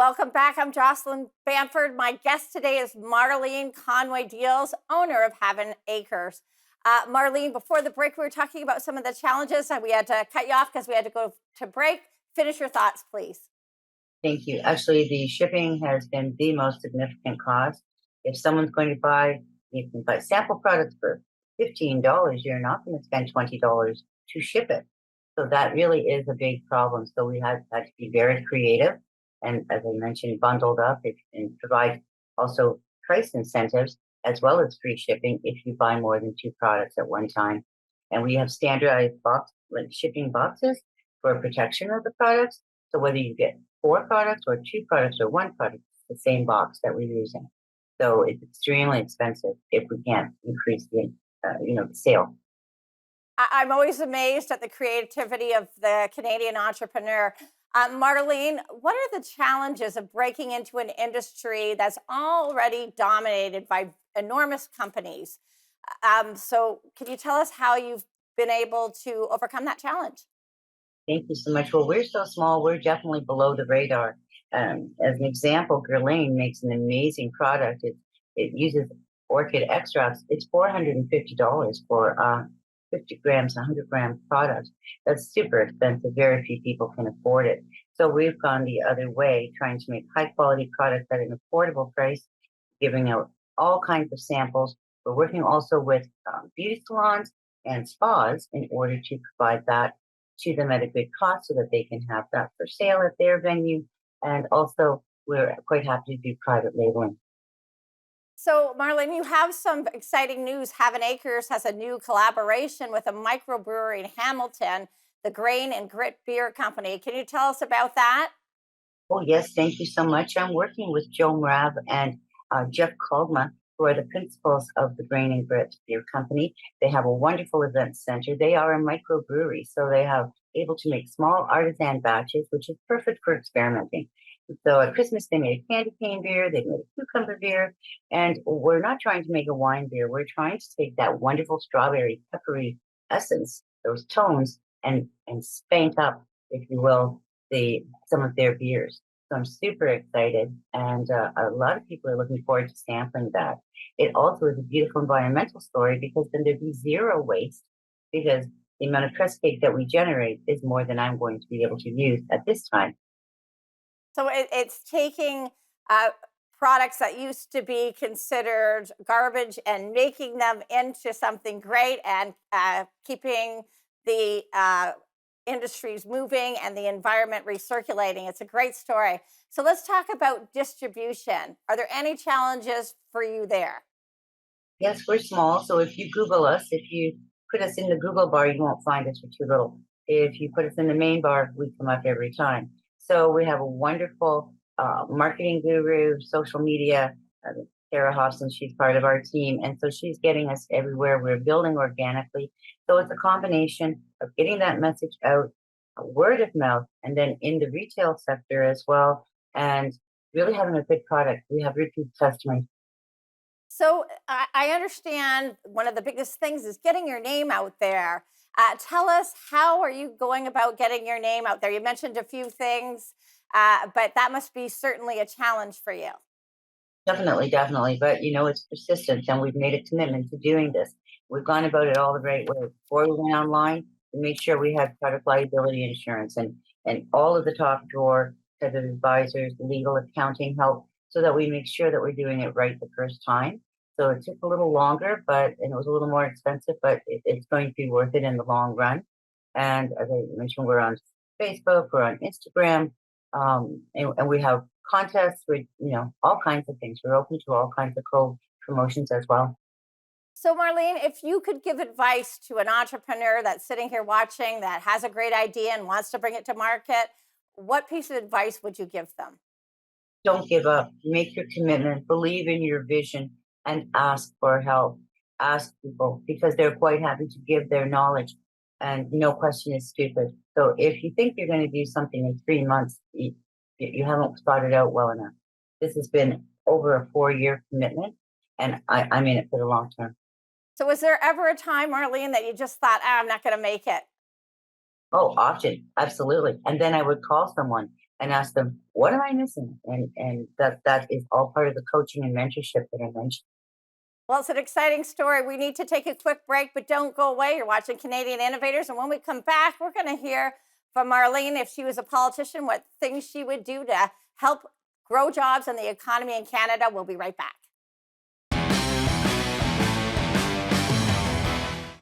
Welcome back. I'm Jocelyn Bamford. My guest today is Marlene Conway Diels, owner of Heaven Acres. Marlene, before the break, we were talking about some of the challenges, and we had to cut you off because we had to go to break. Finish your thoughts, please. Thank you. Actually, the shipping has been the most significant cost. If someone's going to buy, you can buy sample products for $15. You're not going to spend $20 to ship it. So that really is a big problem. So we had to be very creative, and as I mentioned, bundled up and provide also price incentives as well as free shipping if you buy more than two products at one time. And we have standardized shipping boxes for protection of the products. So whether you get four products or two products or one product, it's the same box that we're using. So it's extremely expensive if we can't increase the sale. I'm always amazed at the creativity of the Canadian entrepreneur. Marlene, what are the challenges of breaking into an industry that's already dominated by enormous companies? So, can you tell us how you've been able to overcome that challenge? Thank you so much. Well, we're so small, we're definitely below the radar. As an example, Guerlain makes an amazing product. It uses orchid extracts. It's $450 for 50 grams, 100-gram product. That's super expensive. Very few people can afford it. So we've gone the other way, trying to make high quality products at an affordable price, giving out all kinds of samples. We're working also with beauty salons and spas in order to provide that to them at a good cost so that they can have that for sale at their venue. And also, we're quite happy to do private labeling. So, Marlene, you have some exciting news. Heaven Acres has a new collaboration with a microbrewery in Hamilton, the Grain and Grit Beer Company. Can you tell us about that? Oh, yes, thank you so much. I'm working with Joe Mrab and Jeff Kaldma, who are the principals of the Grain and Grit Beer Company. They have a wonderful event center. They are a microbrewery, so they have able to make small artisan batches, which is perfect for experimenting. So at Christmas, they made a candy cane beer, they made a cucumber beer, and we're not trying to make a wine beer. We're trying to take that wonderful strawberry peppery essence, those tones, and spank up, if you will, some of their beers. So I'm super excited, and a lot of people are looking forward to sampling that. It also is a beautiful environmental story because then there'd be zero waste because the amount of press cake that we generate is more than I'm going to be able to use at this time. So it's taking products that used to be considered garbage and making them into something great and keeping the industries moving and the environment recirculating. It's a great story. So let's talk about distribution. Are there any challenges for you there? Yes, we're small, so if you Google us, if you put us in the Google bar, you won't find us. We're too little. If you put us in the main bar, we come up every time. So we have a wonderful marketing guru, social media, Sarah Hobson. She's part of our team, and so she's getting us everywhere. We're building organically. So it's a combination of getting that message out, word of mouth, and then in the retail sector as well, and really having a good product. We have repeat customers. So I understand one of the biggest things is getting your name out there. Tell us, how are you going about getting your name out there? You mentioned a few things, but that must be certainly a challenge for you. Definitely, definitely. But it's persistence, and we've made a commitment to doing this. We've gone about it all the right way. Before we went online, we made sure we had product liability insurance and all of the top drawer type of advisors, legal accounting help, so that we make sure that we're doing it right the first time. So it took a little longer, and it was a little more expensive, but it's going to be worth it in the long run. And as I mentioned, we're on Facebook, we're on Instagram, and we have contests with all kinds of things. We're open to all kinds of promotions as well. So, Marlene, if you could give advice to an entrepreneur that's sitting here watching that has a great idea and wants to bring it to market, what piece of advice would you give them? Don't give up. Make your commitment. Believe in your vision and ask for help. Ask people because they're quite happy to give their knowledge, and no question is stupid. So if you think you're going to do something in 3 months, you haven't thought it out well enough. This has been over a 4-year commitment, and I'm in it for the long term. So, was there ever a time, Marlene, that you just thought, I'm not going to make it? Oh, often, absolutely. And then I would call someone and ask them, what am I missing? And that is all part of the coaching and mentorship that I mentioned. Well, it's an exciting story. We need to take a quick break, but don't go away. You're watching Canadian Innovators. And when we come back, we're going to hear from Marlene, if she was a politician, what things she would do to help grow jobs and the economy in Canada. We'll be right back.